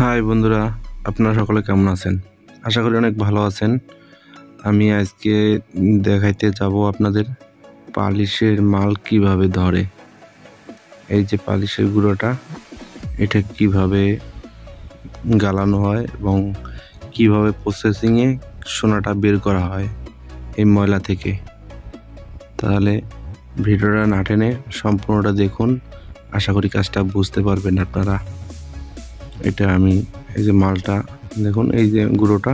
High বন্ধুরা, আপনারা সকলে কেমন আছেন? আশা করি অনেক ভালো আছেন। আমি আজকে দেখাইতে যাব আপনাদের পালিশের মাল কিভাবে ধরে। এই যে পালিশের গুঁড়োটা, এটা কিভাবে গালানো হয় এবং কিভাবে প্রসেসিংয়ে সোনাটা বের করা হয় এই ময়লা থেকে। তাহলে ভিডিওটা না টেনে সম্পূর্ণটা দেখুন, আশা করি কাজটা বুঝতে পারবেন আপনারা। এটা আমি এই যে মালটা দেখুন, এই যে গুঁড়োটা,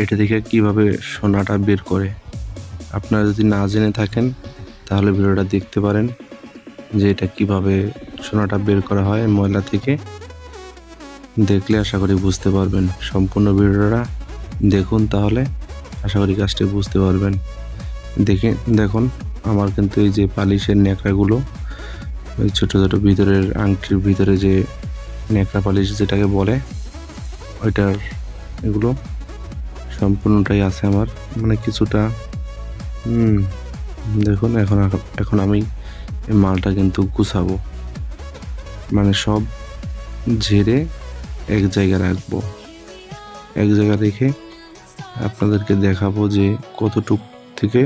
এটা থেকে কিভাবে সোনাটা বের করে। আপনারা যদি না জেনে থাকেন তাহলে ভিডিওটা দেখতে পারেন যে এটা কিভাবে সোনাটা বের করা হয় ময়লা থেকে। দেখলে আশা করি বুঝতে পারবেন। সম্পূর্ণ ভিডিওটা দেখুন, তাহলে আশা করি কাজটা বুঝতে পারবেন। দেখুন আমার কিন্তু এই যে পালিশের ন্যাকড়াগুলো, ওই ছোটো ছোটো ভিতরের আংটির ভিতরে যে ন্যাকড়া পালিশ যেটাকে বলে, ওইটার এগুলো সম্পূর্ণটাই আছে আমার, মানে কিছুটা। দেখুন এখন আমি এই মালটা কিন্তু গুছাবো, মানে সব ঝেড়ে এক জায়গায় রাখবো। এক জায়গায় রেখে আপনাদেরকে দেখাবো যে কতটুকু থেকে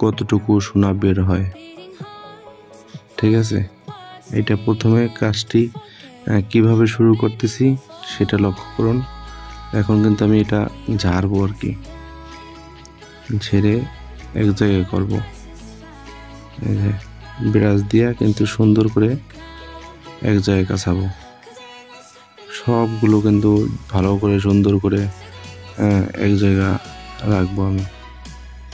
কতটুকু সোনা বের হয়। ঠিক আছে, এটা প্রথমে কাজটি কিভাবে শুরু করতেছি সেটা লক্ষ্য করুন। এখন কিন্তু আমি এটা ঝাড়বো আর কি, ঝেড়ে এক জায়গায় করবো। ব্রাশ দিয়া কিন্তু সুন্দর করে এক জায়গায় কাছাবো। সবগুলো কিন্তু ভালো করে সুন্দর করে এক জায়গা রাখবো আমি।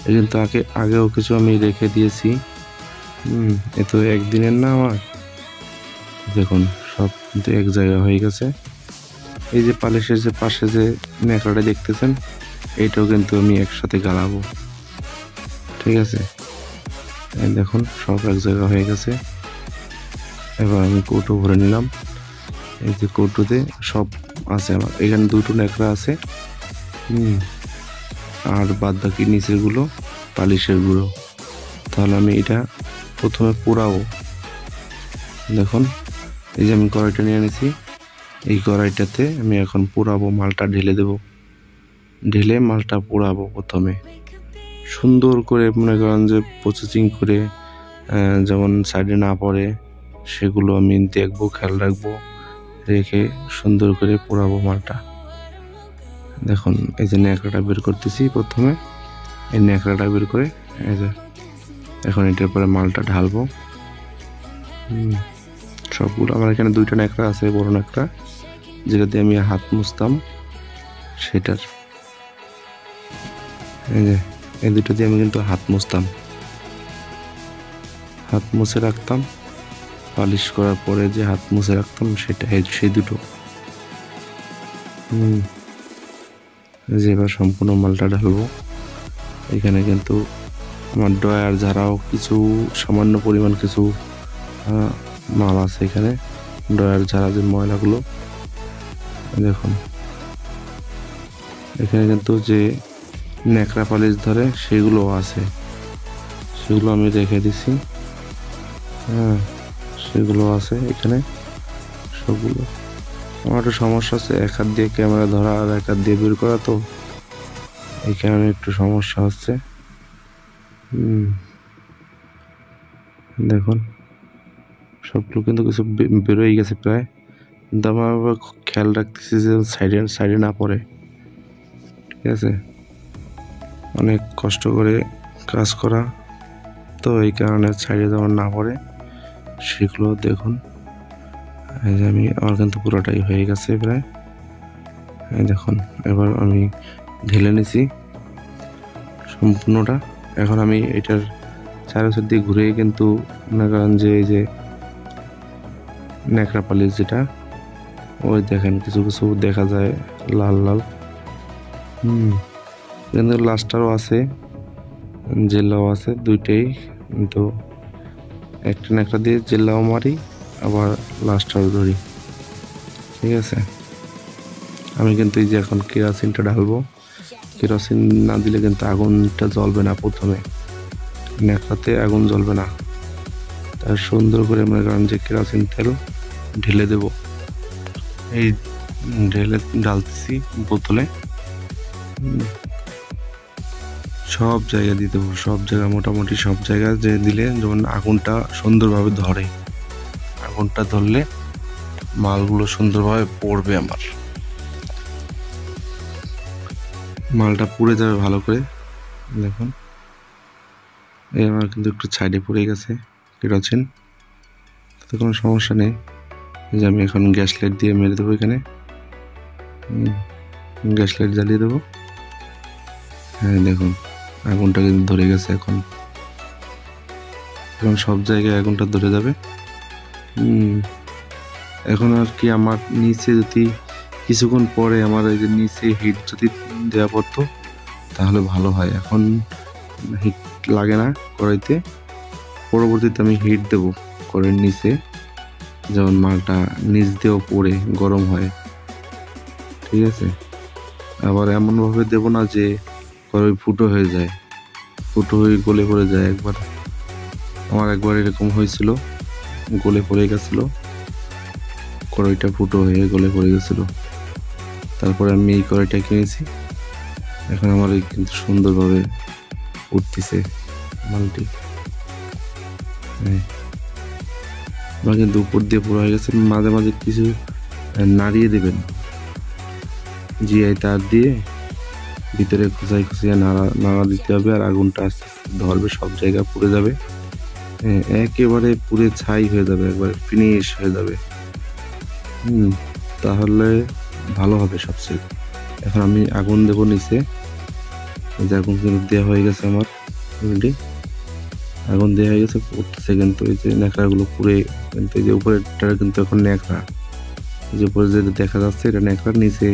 এই কিন্তু আগেও কিছু আমি রেখে দিয়েছি। এ তো একদিনের না আমার। দেখুন সব কিন্তু এক জায়গা হয়ে গেছে। এই যে পালিশের যে পাশে যে ন্যাকড়াটা দেখতেছেন, এইটাও কিন্তু আমি একসাথে গালাবো। ঠিক আছে, দেখুন সব এক জায়গা হয়ে গেছে। এবার আমি কৌটো ভরে নিলাম। এই যে কৌটোতে সব আছে আমার, এখানে দুটো ন্যাকড়া আছে। আর বাদ বাকি নিচের গুলো পালিশের গুঁড়ো। তাহলে আমি এটা প্রথমে পোড়াবো। দেখুন এই যে আমি কড়াইটা নিয়ে নিয়েছি, এই কড়াইটাতে আমি এখন পোড়াবো। মালটা ঢেলে দেব, ঢেলে মালটা পোড়াবো প্রথমে সুন্দর করে। মনে করেন যে প্রসেসিং করে যেমন সাইডে না পড়ে সেগুলো আমি দেখবো, খেয়াল রাখবো, রেখে সুন্দর করে পোড়াবো মালটা। দেখুন এই যে ন্যাকড়াটা বের করতেছি প্রথমে, এই ন্যাকড়াটা বের করে এই যে এখন এটার পরে মালটা ঢালবো। সবগুলো আমার এখানে দুইটা ন্যাকড়া আছে, বড় ন্যাকড়া যেটা দিয়ে আমি হাত মুছতাম সেটার। এই যে এই দুটো দিয়ে আমি কিন্তু হাত মুছতাম, হাত মুছে রাখতাম। পালিশ করার পরে যে হাত মুছে রাখতাম সেটা সেই দুটো। যে এবার সম্পূর্ণ মালটা ঢালবো। এখানে কিন্তু আমার ড্রয়ার ঝাড়াও কিছু সামান্য পরিমাণ কিছু মাল আছে এখানে। ড্রয়ার ঝাড়া যে ময়লাগুলো দেখুন, এখানে কিন্তু যে ন্যাকড়া পালিশ ধরে সেগুলো আছে, সেগুলো আমি রেখে দিছি। সেগুলো আছে এখানে সবগুলো। আমার একটু সমস্যা আছে, এক হাত দিয়ে ক্যামেরা ধরা আর এক হাত দিয়ে বের করা, তো এই কারণে একটু সমস্যা হচ্ছে। দেখুন সবগুলো কিন্তু কিছু বেরোয় গেছে প্রায়, কিন্তু আমার আবার খেয়াল রাখতেছি যে সাইডে না পড়ে। ঠিক আছে, অনেক কষ্ট করে কাজ করা, তো এই কারণে সাইডে যেমন না পড়ে সেগুলো দেখুন। এই যে আমার কিন্তু পুরোটাই হয়ে গেছে প্রায়। এই দেখুন এবার আমি ঢেলে নিছি সম্পূর্ণটা। এখন আমি এটার চারপাশ দিয়ে ঘুরে কিন্তু মনে করেন যে এই যে ন্যাকড়া পালিশ যেটা, ওই দেখেন কিছু কিছু দেখা যায় লাল লাল। কিন্তু লাস্টারও আছে, জেলাও আছে, দুইটাই। কিন্তু একটা ন্যাকড়া দিয়ে জেলাও মারি, আবার লাস্টারও ধরি। ঠিক আছে, আমি কিন্তু এই যে এখন কেরোসিনটা ঢালবো। কেরোসিন না দিলে কিন্তু আগুনটা জ্বলবে না, প্রথমে ন্যাকড়াতে আগুন জ্বলবে না। তার সুন্দর করে মনে করেন যে কেরোসিন তেল ঢেলে দেব। এই ঢেলে ঢালতেছি বোতলে। সব জায়গা দিতে হবে, সব জায়গা মোটামুটি সব জায়গায় যে দিলে যেমন আগুনটা সুন্দরভাবে ধরে। আগুনটা ধরলে মালগুলো সুন্দরভাবে পড়বে। আমার মালটা পুড়ে যাবে ভালো করে। দেখুন এই আমার কিন্তু একটু সাইডে পড়ে গেছে কেরোসিন, তাতে কোনো সমস্যা নেই। যে আমি এখন গ্যাস লাইট দিয়ে মেরে দেবো এখানে। গ্যাস লাইট জ্বালিয়ে দেবো। হ্যাঁ দেখুন আগুনটা কিন্তু ধরে গেছে। এখন সব জায়গায় আগুনটা ধরে যাবে। এখন আর কি আমার নিচে যদি কিছুক্ষণ পরে আমার এই যে নিচে হিট যদি দেওয়া পড়তো তাহলে ভালো হয়। এখন হিট লাগে না কড়াইতে, পরবর্তীতে আমি হিট দেবো কড়াইয়ের নিচে, যেমন মালটা নিচ দিয়েও পড়ে গরম হয়। ঠিক আছে, আবার এমনভাবে দেবো না যে কড়াই ফুটো হয়ে যায়, ফুটো হয়ে গলে পড়ে যায়। আমার একবার এরকম হয়েছিল, গলে পড়ে গেছিলো, কড়াইটা ফুটো হয়ে গলে পড়ে গেছিলো। তারপরে আমি এই কড়াইটা কিনেছি। এখন আমার কিন্তু সুন্দরভাবে উঠতেছে মালটি। আমার কিন্তু উপর দিয়ে পুরো হয়ে গেছে। মাঝে মাঝে কিছু নাড়িয়ে দেবেন, জিআই তার দিয়ে ভিতরে খুঁচাই খুঁচিয়ে নাড়া দিতে হবে। আর আগুনটা আস্তে আস্তে ধরবে, সব জায়গা পুড়ে যাবে, একেবারে পুড়ে ছাই হয়ে যাবে, একবারে ফিনিশ হয়ে যাবে। তাহলে ভালো হবে সবচেয়ে। এখন আমি আগুন দেবো নিচে। যে আগুন কিন্তু দেওয়া হয়ে গেছে আমার অলরেডি, আগুন দেওয়া হয়ে গেছে, উঠতেছে কিন্তু এই যে ন্যাকড়াগুলো পুড়ে, কিন্তু এই যে উপরেরটা কিন্তু এখন ন্যাকড়া, যে উপরে যেটা দেখা যাচ্ছে এটা ন্যাকড়ার, নিচে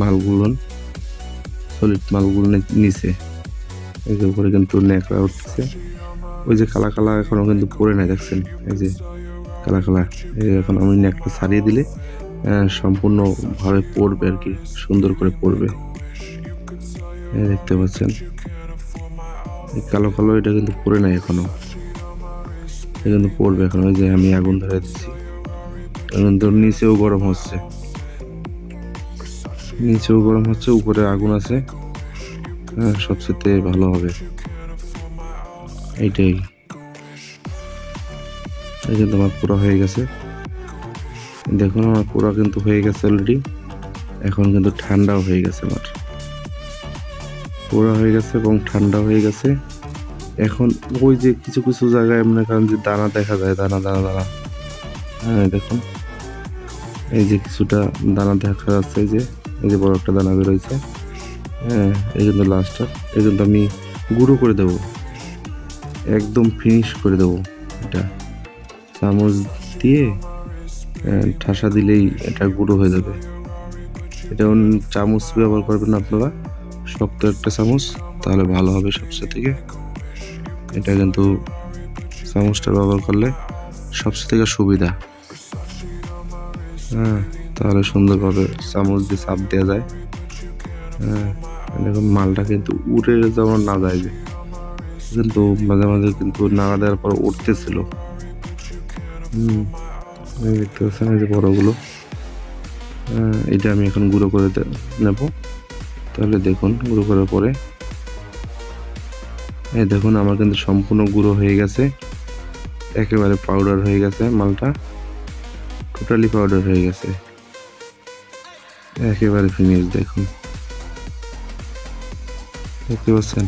মালগুলো সলিড মালগুলো নিচে, এই যে উপরে কিন্তু ন্যাকড়া উঠতেছে। ওই যে কালা কালা এখনো কিন্তু পড়ে নাই, দেখছেন এই যে কালা কালা। এখন আমি ন্যাকড়া ছাড়িয়ে দিলে সম্পূর্ণভাবে পড়বে আর কি, সুন্দর করে পড়বে। দেখতে পাচ্ছেন কালো কালো, এটা কিন্তু পড়ে নাই এখনো, এটা কিন্তু পড়বে এখন। ওই যে আমি আগুন ধরে দিচ্ছি, কিন্তু নিচেও গরম হচ্ছে, নিচেও গরম হচ্ছে, উপরে আগুন আছে। সবচেয়ে ভালো হবে এইটাই। এই কিন্তু আমার পুরো হয়ে গেছে, দেখুন আমার পুরো কিন্তু হয়ে গেছে অলরেডি। এখন কিন্তু ঠান্ডাও হয়ে গেছে, আমার পুরো হয়ে গেছে এবং ঠান্ডা হয়ে গেছে। এখন ওই যে কিছু কিছু জায়গায় মনে করেন যে দানা দেখা যায়, দানা দানা দানা। হ্যাঁ দেখুন এই যে কিছুটা দানা দেখা যাচ্ছে, এই যে বড় একটা দানা বেরোয়েছে। হ্যাঁ এই কিন্তু লাস্টটা, এই কিন্তু আমি গুঁড়ো করে দেবো, একদম ফিনিশ করে দেবো। এটা চামচ দিয়ে ঠাসা দিলেই এটা গুঁড়ো হয়ে যাবে। এটা চামচ ব্যবহার করবেন আপনারা, শক্ত একটা চামচ, তাহলে ভালো হবে সবচেয়ে থেকে। এটা কিন্তু চামচটা ব্যবহার করলে সবচেয়ে থেকে সুবিধা। হ্যাঁ তাহলে সুন্দরভাবে চামচ দিয়ে চাপ দেওয়া যায়। হ্যাঁ দেখুন মালটা কিন্তু উড়ে যেমন না যায়, কিন্তু মাঝে মাঝে কিন্তু নাড়া দেওয়ার পর উঠতেছিল। দেখতে পাচ্ছেন এই যে বড়গুলো। এটা আমি এখন গুঁড়ো করে নেব। তাহলে দেখুন গুঁড়ো করার পরে এই দেখুন আমার কিন্তু সম্পূর্ণ গুঁড়ো হয়ে গেছে, একেবারে পাউডার হয়ে গেছে মালটা, টোটালি পাউডার হয়ে গেছে, একেবারে ফিনিশ। দেখুন দেখতে পাচ্ছেন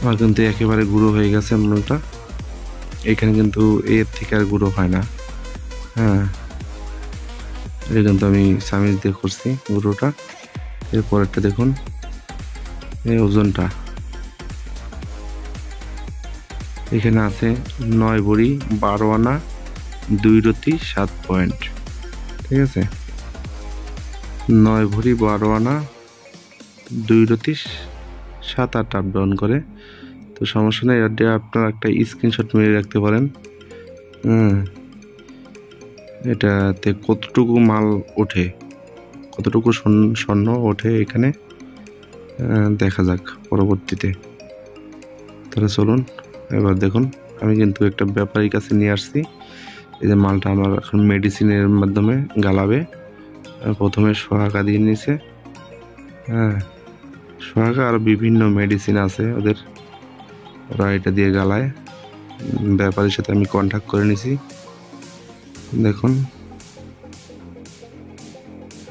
আমার কিন্তু একেবারে গুঁড়ো হয়ে গেছে মালটা। এখানে কিন্তু এর থেকে আর গুঁড়ো হয় না। হ্যাঁ এটা কিন্তু আমি চামিচ দিয়ে করছি গুঁড়োটা। এরপরেরটা দেখুন, এই ওজনটা এখানে আছে 9 ভরি 12 আনা 2 রতি 7 পয়েন্ট। ঠিক আছে, 9 ভরি 12 আনা 2 রতি 7-8 আপ ডাউন করে। তো সমস্যা নেই, এটা আপনারা একটা স্ক্রিনশট মেরে রাখতে পারেন। এটাতে কতটুকু মাল ওঠে, কতটুকু স্বর্ণ ওঠে এখানে দেখা যাক পরবর্তীতে। তাহলে চলুন এবার দেখুন, আমি কিন্তু একটা ব্যাপারীর কাছে নিয়ে আসছি। এই যে মালটা আমার এখন মেডিসিনের মাধ্যমে গালাবে, প্রথমে সোহাগা দিয়ে নিছে। হ্যাঁ, সোহাগা আর বিভিন্ন মেডিসিন আছে ওদের, ওরা এটা দিয়ে গালায়। ব্যাপারীর সাথে আমি কন্ট্যাক্ট করে নিছি। দেখুন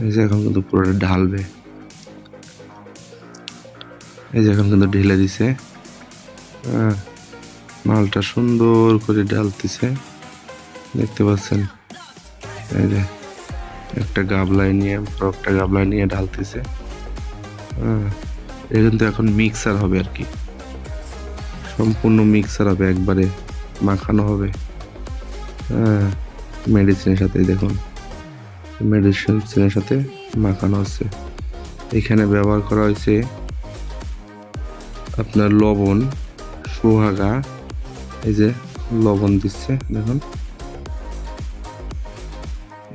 এই যে এখন কিন্তু পুরোটা ঢালবে, এই যে এখন কিন্তু ঢেলে দিছে। হ্যাঁ, মালটা সুন্দর করে ঢালতেছে, দেখতে পাচ্ছেন। এই যে একটা গাবলায় নিয়ে একটা গাবলায় নিয়ে ঢালতেছে। হ্যাঁ, এটা কিন্তু এখন মিক্সার হবে আর কি, সম্পূর্ণ মিক্সার হবে, একবারে মাখানো হবে। হ্যাঁ, মেডিসিনের সাথে দেখুন, মেডিসিনের সাথে মাখানো হচ্ছে। এখানে ব্যবহার করা হয়েছে আপনার লবণ, সোহাগা, এই যে লবণ দিচ্ছে দেখুন,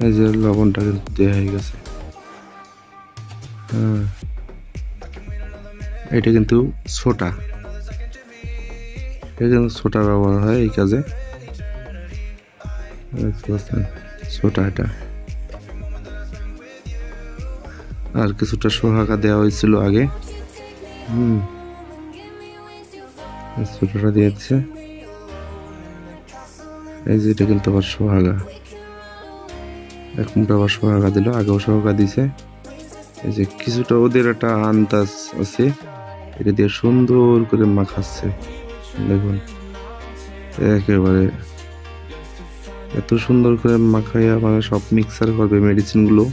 এই যে লবণটা কিন্তু দেওয়া হয়ে গেছে। হ্যাঁ, এটা কিন্তু ছোটা, এটা কিন্তু ছোটা ব্যবহার হয় এই কাজে, ছোটা এটা। আর কিছুটা সোহাগা দেওয়া হয়েছিল আগে। ছোটটা দিয়ে দিচ্ছে। এই যে এটা কিন্তু আবার সোহাগা, এক মুঠো আবার সোহাগা দিল, আগেও সোহাগা দিছে। এই যে কিছুটা ওদের একটা আন্দাজ আছে, এটা দিয়ে সুন্দর করে মাখাচ্ছে দেখুন, একেবারে এত সুন্দর করে মাখাইয়া মানে সব মিক্সার করবে মেডিসিন গুলো।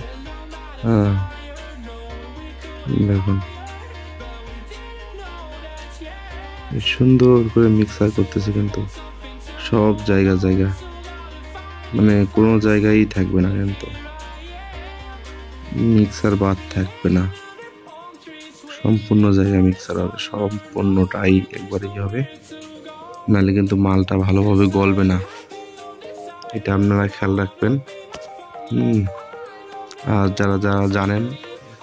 হ্যাঁ, দেখুন সুন্দর করে মিক্সার করতেছে, কিন্তু সব জায়গা মানে কোনো জায়গায় থাকবে না, কিন্তু মিক্সার বাদ থাকবে না, সম্পূর্ণ জায়গায় মিক্সার হবে, সম্পূর্ণটাই একবারেই হবে, নাহলে কিন্তু মালটা ভালোভাবে গলবে না। এটা আপনারা খেয়াল রাখবেন। আর যারা জানেন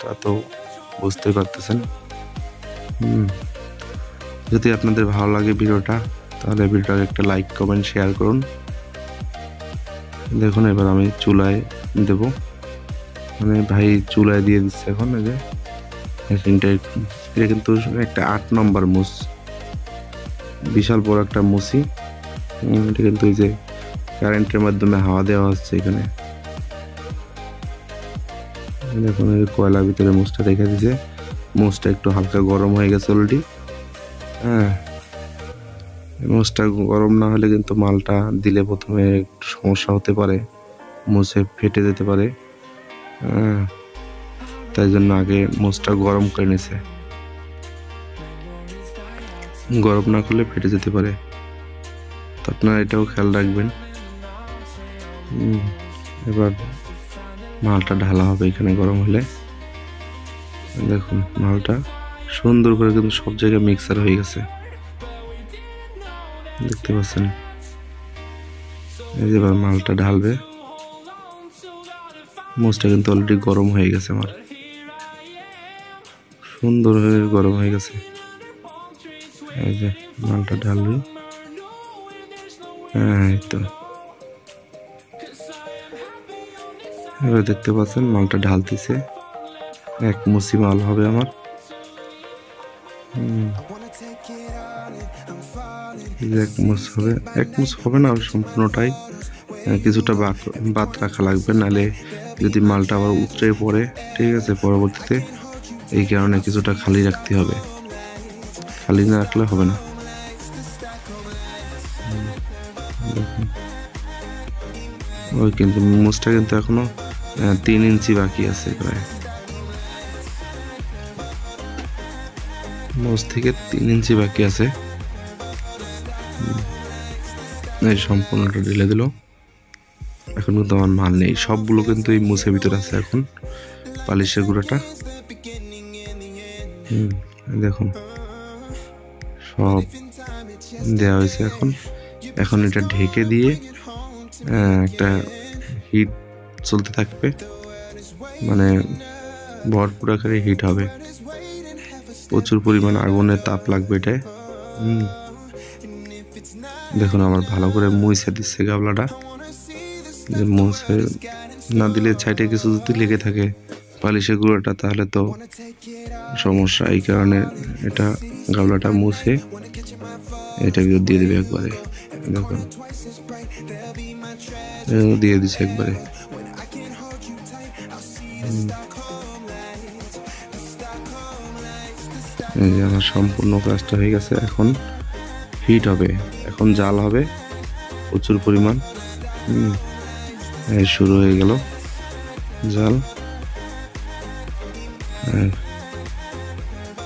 তা তো বুঝতে পারতেছেন। যদি আপনাদের ভালো লাগে ভিডিওটা, তাহলে ভিডিওটাকে একটা লাইক কমেন্ট শেয়ার করুন। দেখুন এবার আমি চুলায় দেব, মানে ভাই চুলায় দিয়ে দিচ্ছে এখন। এই যে এটা কিন্তু একটা 8 নম্বর মুস, বিশাল বড় একটা মুসি। এটা কিন্তু এই যে কারেন্টের মাধ্যমে হাওয়া দেওয়া হচ্ছে এখানে। দেখুন কয়লার ভিতরে মুসটা রেখে দিয়েছে, মুসটা একটু হালকা গরম হয়ে গেছে অলরেডি। হ্যাঁ, মুসটা গরম না হলে কিন্তু মালটা দিলে প্রথমে একটু সমস্যা হতে পারে, মুসে ফেটে যেতে পারে। হ্যাঁ, তাই জন্য আগে মুসটা গরম করে নিছে, গরম না করলে ফেটে যেতে পারে, তো আপনারা এটাও খেয়াল রাখবেন। এবার মালটা ঢালা হবে এখানে গরম হলে। দেখুন মালটা সুন্দর করে কিন্তু সব জায়গায় মিক্সার হয়ে গেছে, দেখতে পাচ্ছেন। এই যে এবার মালটা ঢালবে, মুসটা কিন্তু অলরেডি গরম হয়ে গেছে, আমার সুন্দর হয়ে গরম হয়ে গেছে। এই যে মালটা ঢালবে। হ্যাঁ, এই তো এবার দেখতে পাচ্ছেন মালটা ঢালতেছে, এক মুসি মাল হবে আমার। এক মুস হবে, এক মুস হবে না সম্পূর্ণটাই, কিছুটা বাদ রাখা লাগবে, নাহলে যদি মালটা আবার উতরে পড়ে, ঠিক আছে, পরবর্তীতে এই কারণে কিছুটা খালি রাখতে হবে, খালি না রাখলে হবে না। ওই কিন্তু মুসটা কিন্তু এখনো 3 ইঞ্চি বাকি আছে, প্রায় মুস থেকে 3 ইঞ্চি বাকি আছে। এই সম্পূর্ণটা ঢেলে দিল। এখন কিন্তু আমার মাল নেই, সবগুলো কিন্তু এই মুসের ভিতরে আছে এখন, পালিশের গুঁড়োটা। দেখুন সব দেওয়া হয়েছে। এখন এটা ঢেকে দিয়ে একটা হিট চলতে থাকবে, মানে ভরপুর আকারে হিট হবে, প্রচুর পরিমাণ আগুনের তাপ লাগবে এটায়। দেখুন আমার ভালো করে মুছে দিচ্ছে গাবলাটা, যে মুছে না দিলে সাইডে কিছু যদি লেগে থাকে পালিশের গুঁড়োটা, তাহলে তো সমস্যা। এই কারণে এটা গামলাটা মুছে এটাকে দিয়ে দেবে একবারে। দেখুন দিয়ে দিছে একবারে। এই যে আমার সম্পূর্ণ কাজটা হয়ে গেছে। এখন হিট হবে, এখন জাল হবে প্রচুর পরিমাণ। শুরু হয়ে গেল জাল।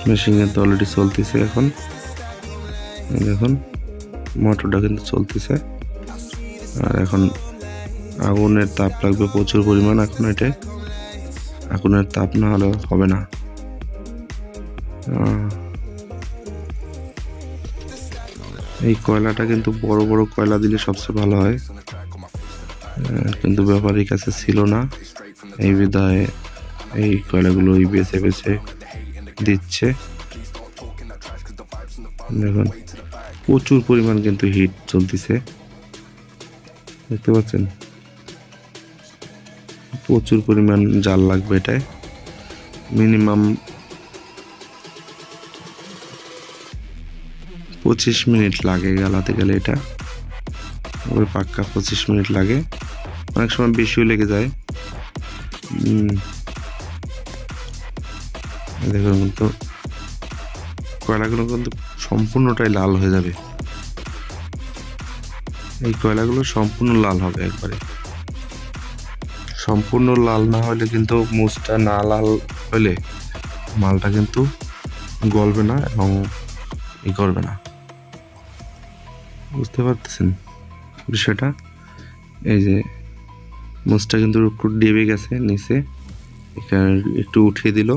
মেশিনে তো অলরেডি চলতেছে। এখন দেখুন মোটরটা কিন্তু চলতেছে। আর এখন আগুনের তাপ লাগবে প্রচুর পরিমাণ। এখন এটা আগুনের তাপ না হলে হবে না। এই কয়লাটা কিন্তু বড় বড় কয়লা দিলে সবচেয়ে ভালো হয়, কিন্তু ব্যাপারীর কাছে ছিল না, এই বিধায় এই কয়লাগুলো বেছে বেছে দিচ্ছে। দেখুন প্রচুর পরিমাণ কিন্তু হিট চলতেছে, দেখতে পাচ্ছেন? প্রচুর পরিমাণ জাল লাগবে এটায়। মিনিমাম 25 মিনিট লাগে জ্বালাতে গেলে। এটা ওই পাক্কা 25 মিনিট লাগে, অনেক সময় বেশিও লেগে যায়। দেখুন কিন্তু কয়লাগুলো কিন্তু সম্পূর্ণটাই লাল হয়ে যাবে। এই কয়লাগুলো সম্পূর্ণ লাল হবে একবারে। সম্পূর্ণ লাল না হলে কিন্তু মুচটা না লাল হলে মালটা কিন্তু গলবে না এবং ই করবে না। বুঝতে পারতেছেন বিষয়টা? এই যে মুচটা কিন্তু একটু ডেবে গেছে নিচে, এখানে একটু উঠিয়ে দিল।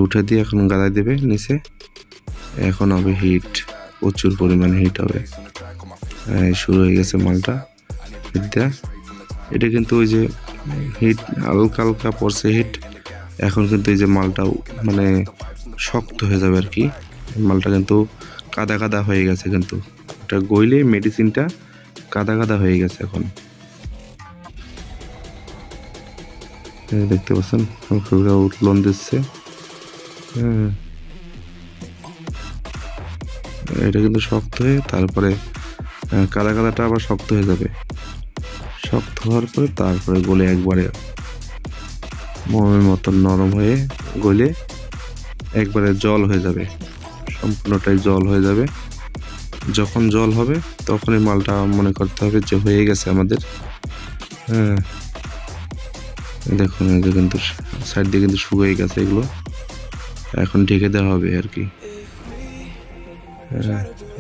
উঠে দিয়ে এখন গাদায় দেবে নিচে। এখন হবে হিট, প্রচুর পরিমাণ হিট হবে। শুরু হয়ে গেছে মালটা হিট দেওয়া। এটা কিন্তু ওই যে হিট হালকা হালকা পড়ছে হিট। এখন কিন্তু এই যে মালটাও মানে শক্ত হয়ে যাবে আর কি। মালটা কিন্তু কাদা কাদা হয়ে গেছে, কিন্তু এটা গইলে মেডিসিনটা কাদা কাদা হয়ে গেছে। এখন দেখতে পাচ্ছেন হালকা উৎলন দিচ্ছে। এটা কিন্তু শক্ত হয়ে তারপরে কাদা কাদাটা আবার শক্ত হয়ে যাবে। শক্ত হওয়ার পরে তারপরে গলে একবারে মোমের মতন নরম হয়ে গলে একবারে জল হয়ে যাবে, সম্পূর্ণটাই জল হয়ে যাবে। যখন জল হবে তখনই মালটা মনে করতে হবে যে হয়ে গেছে আমাদের। দেখুন এই যে কিন্তু সাইড দিয়ে কিন্তু শুকিয়ে গেছে এগুলো, এখন ঢেকে দেওয়া হবে আর কি।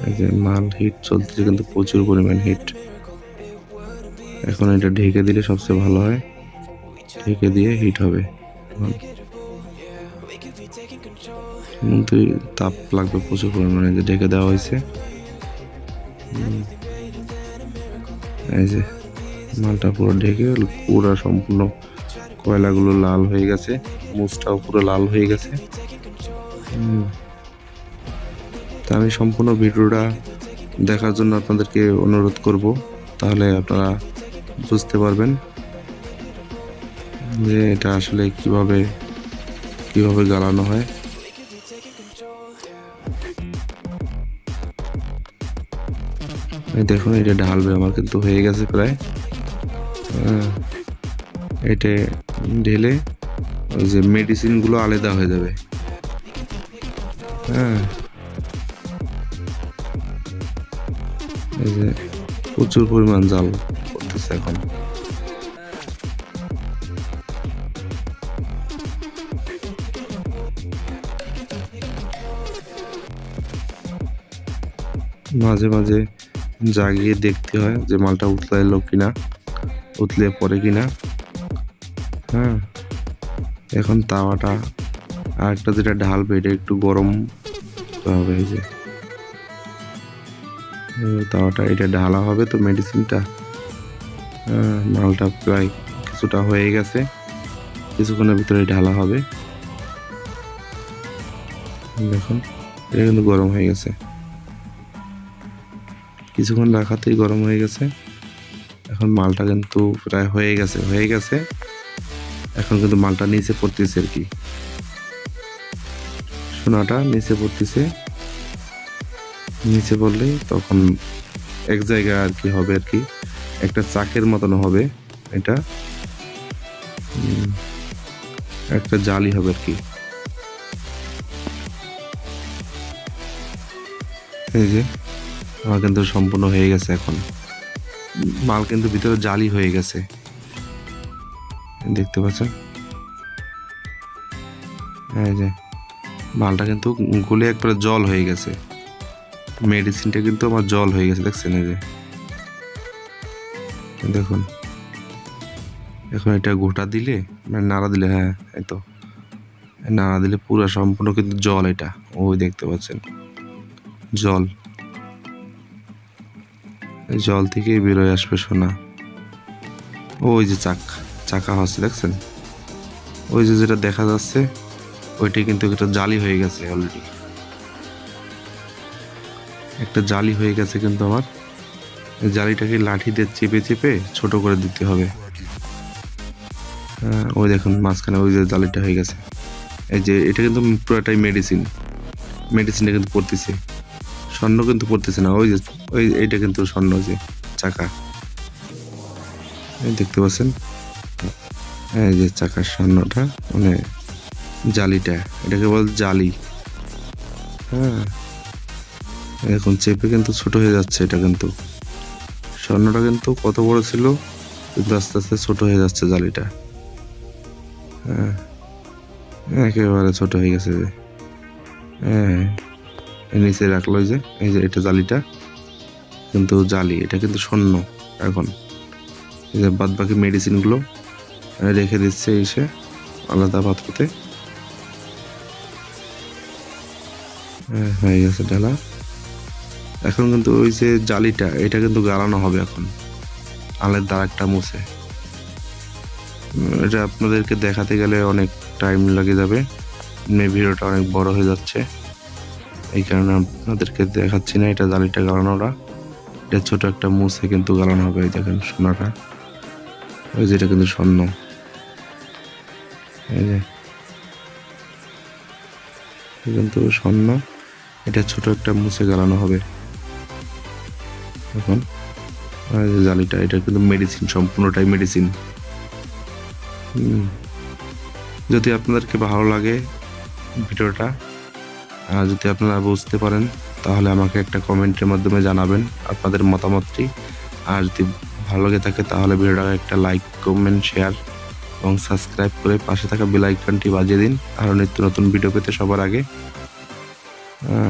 এই যে মাল হিট চলতেছে কিন্তু প্রচুর পরিমাণ হিট। এখন এটা ঢেকে দিলে সবচেয়ে ভালো হয়, ঢেকে দিয়ে হিট হবে। কিন্তু তাপ লাগবে প্রচুর পরিমাণে, যে ঢেকে দেওয়া হয়েছে। এই যে মালটা পুরো ঢেকে পুরো সম্পূর্ণ কয়লাগুলো লাল হয়ে গেছে, মুচটাও পুরো লাল হয়ে গেছে। তা আমি সম্পূর্ণ ভিডিওটা দেখার জন্য আপনাদেরকে অনুরোধ করব, তাহলে আপনারা বুঝতে পারবেন যে এটা আসলে কিভাবে জ্বালানো হয়। দেখুন এটা ঢালবে, আমার কিন্তু হয়ে গেছে প্রায়। এটা ঢেলে ওই যে মেডিসিনগুলো আলাদা হয়ে যাবে। এই যে প্রচুর পরিমাণ জাল করতেছে এখন। মাঝে মাঝে জাগিয়ে দেখতে হয় যে মালটা উতলে এলো কিনা, উতলে পড়ে কিনা। এখন তাওয়াটা আরেকটা যেটা ঢালবে এটা একটু গরম হবে। এই যে তাওয়াটা এটা ঢালা হবে তো মেডিসিনটা। মালটা প্রায় কিছুটা হয়ে গেছে, কিছুক্ষণের ভিতরে ঢালা হবে। দেখুন এটা কিন্তু গরম হয়ে গেছে, কিছুক্ষণ রাখাতেই গরম হয়ে গেছে। এখন এখন মালটা কিন্তু প্রায় হয়ে গেছে। এখন কিন্তু মালটা নিচে পড়তেছে আর কি, সোনাটা নিচে পড়তেছে। নিচে পড়লেই তখন এক জায়গায় আর কি হবে, আর কি একটা চাকের মতন হবে, এটা একটা জালি হবে আর কি। এই যে আমার কিন্তু সম্পূর্ণ হয়ে গেছে। এখন মাল কিন্তু ভিতরে জালি হয়ে গেছে, দেখতে পাচ্ছেন। এই যে মালটা কিন্তু গলে একবারে জল হয়ে গেছে, মেডিসিনটা কিন্তু আমার জল হয়ে গেছে, দেখছেন। এই যে দেখুন, এখন এটা গোটা দিলে মানে নাড়া দিলে, হ্যাঁ এই তো নাড়া দিলে পুরো সম্পূর্ণ কিন্তু জল, এটা ওই দেখতে পাচ্ছেন জল, জল থেকেই বেরোয় আসবে সোনা। ওই যে চাকা হচ্ছে, দেখছেন, ওই যে যেটা দেখা যাচ্ছে ওইটাই কিন্তু একটা জালি হয়ে গেছে অলরেডি, একটা জালি হয়ে গেছে কিন্তু আমার। জালিটাকে লাঠি দিয়ে চেপে চেপে ছোট করে দিতে হবে। ওই দেখুন মাঝখানে ওই যে জালিটা হয়ে গেছে। এই যে এটা কিন্তু পুরোটাই মেডিসিনটা কিন্তু পড়তেছে, স্বর্ণ কিন্তু পড়তেছে না। ওই যে এইটা কিন্তু স্বর্ণ, যে চাকা দেখতে পাচ্ছেন, এই যে চাকার স্বর্ণটা মানে জালিটা, এটাকে বল জালি। হ্যাঁ এখন চেপে কিন্তু ছোট হয়ে যাচ্ছে, এটা কিন্তু স্বর্ণটা কিন্তু কত বড় ছিল, কিন্তু আস্তে আস্তে ছোট হয়ে যাচ্ছে জালিটা। হ্যাঁ একেবারে ছোট হয়ে গেছে। যে হ্যাঁ নিচে রাখলো, এই যে এটা জালিটা কিন্তু জালি, এটা কিন্তু স্বর্ণ। এখন এই যে বাদ বাকি মেডিসিনগুলো রেখে দিচ্ছে এসে আলাদা পাত্রতে। হয়ে গেছে ঢালা। এখন কিন্তু ওই যে জালিটা, এটা কিন্তু গালানো হবে এখন আলের দ্বারা একটা মুছে। এটা আপনাদেরকে দেখাতে গেলে অনেক টাইম লেগে যাবে, ভিডিওটা অনেক বড় হয়ে যাচ্ছে, এই কারণে আপনাদেরকে দেখাচ্ছি না। এটা জালিটা গালানোটা, এটা ছোট একটা মুছে কিন্তু গালানো হবে। এই দেখেন সোনাটা, ওই যেটা কিন্তু স্বর্ণ, এই যে কিন্তু স্বর্ণ, এটা ছোট একটা মুছে গালানো হবে এখন। জালিটা, এটা কিন্তু মেডিসিন, সম্পূর্ণটাই মেডিসিন। যদি আপনাদেরকে ভালো লাগে ভিডিওটা, আর যদি আপনারা বুঝতে পারেন, তাহলে আমাকে একটা কমেন্টের মাধ্যমে জানাবেন আপনাদের মতামতটি। আর যদি ভালো লাগে থাকে তাহলে ভিডিওটাকে একটা লাইক, কমেন্ট, শেয়ার এবং সাবস্ক্রাইব করে পাশে থাকা বেল আইকনটি বাজিয়ে দিন, আরও নিত্য নতুন ভিডিও পেতে সবার আগে।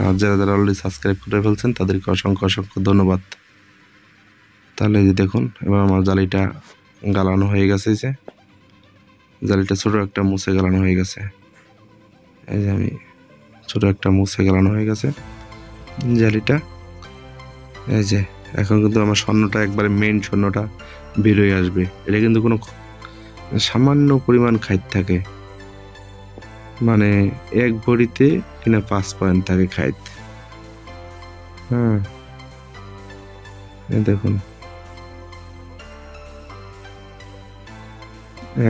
আর যারা অলরেডি সাবস্ক্রাইব করে ফেলছেন তাদেরকে অসংখ্য ধন্যবাদ। তাহলে যে দেখুন, এবার আমার জালিটা গালানো হয়ে গেছে, যে জালিটা ছোট একটা মুছে গালানো হয়ে গেছে। এই যে আমি ছোট একটা মুছে গালানো হয়ে গেছে জালিটা। এই যে এখন কিন্তু আমার স্বর্ণটা একবারে মেইন স্বর্ণটা বেরোয় আসবে। এটা কিন্তু কোনো সামান্য পরিমাণ খাইত থাকে, মানে 1 ভরিতে কিনা 5 পয়েন্ট থাকে খাইত। হ্যাঁ দেখুন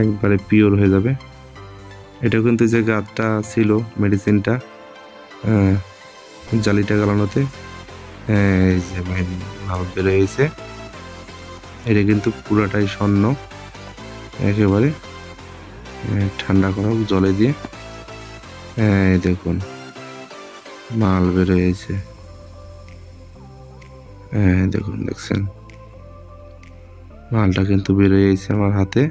একবারে পিওর হয়ে যাবে। এটা কিন্তু যে গাছটা ছিল মেডিসিনটা, জালিটা গালানোতে এই যে ভালো বের হয়েছে, এটা কিন্তু পুরোটাই স্বর্ণ। একেবারে ঠান্ডা করা জলে দিয়ে, দেখুন মাল বের হয়েছে। দেখুন, দেখছেন মালটা কিন্তু বের হয়েছে আমার হাতে,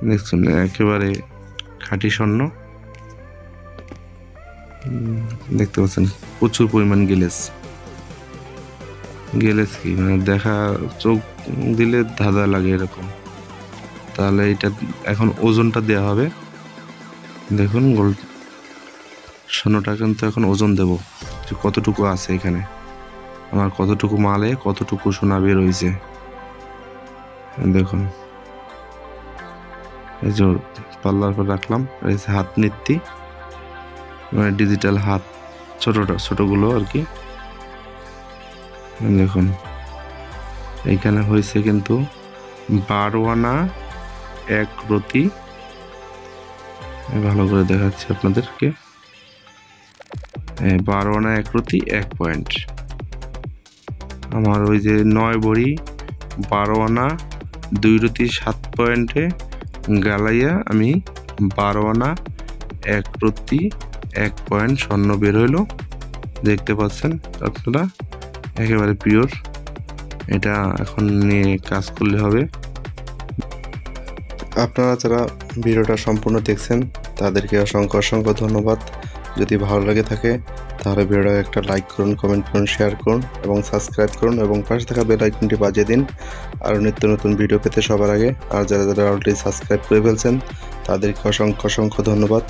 দেখছেন একেবারে খাঁটি স্বর্ণ। দেখতে পাচ্ছেন প্রচুর পরিমাণ গ্লেজ কি মানে দেখা, চোখ দিলে ধাঁধা লাগে এরকম। তাহলে এটা এখন ওজনটা দেওয়া হবে। দেখুন গোল্ড স্বর্ণটা কিন্তু এখন ওজন দেব, যে কতটুকু আছে এখানে, আমার কতটুকু মালে কতটুকু সোনা বের হয়েছে। দেখুন এই যে পাল্লার পর রাখলাম, এই হাত নিত্যি মানে ডিজিটাল হাত, ছোটগুলো আর কি। দেখুন এইখানে হয়েছে কিন্তু 12 আনা 1 রতি। ভালো করে দেখাচ্ছি আপনাদেরকে। 12 আনা 1 রতি 1 পয়েন্ট। আমার ওই যে 9 ভরি 12 আনা 2 রতি 7 পয়েন্টে গালাইয়া আমি 12 আনা 1 রতি 1 পয়েন্ট স্বর্ণ বের হইল। দেখতে পাচ্ছেন আপনারা, একেবারে পিওর। এটা এখন নিয়ে কাজ করলে হবে। আপনারা যারা ভিডিওটা সম্পূর্ণ দেখছেন তাদেরকে অসংখ্য অসংখ্য ধন্যবাদ। যদি ভালো লাগে থাকে তাহলে ভিডিওটা একটা লাইক করুন, কমেন্ট করুন, শেয়ার করুন এবং সাবস্ক্রাইব করুন এবং পাশে থাকা বেল আইকনটি বাজিয়ে দিন আর নিত্য নতুন ভিডিও পেতে সবার আগে। আর যারা যারা অলরেডি সাবস্ক্রাইব করে ফেলছেন তাদেরকে অসংখ্য অসংখ্য ধন্যবাদ।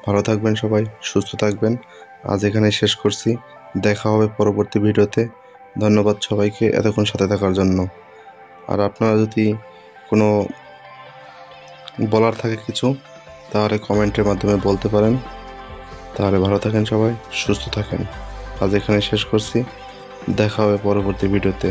ভালো থাকবেন সবাই, সুস্থ থাকবেন। আজ এখানে শেষ করছি, দেখা হবে পরবর্তী ভিডিওতে। ধন্যবাদ সবাইকে এতক্ষণ সাথে থাকার জন্য। আর আপনারা যদি কোনো বলার থাকে কিছু তাহলে কমেন্টের মাধ্যমে বলতে পারেন। তাহলে ভালো থাকেন সবাই, সুস্থ থাকেন। আজ এখানে শেষ করছি, দেখা হবে পরবর্তী ভিডিওতে।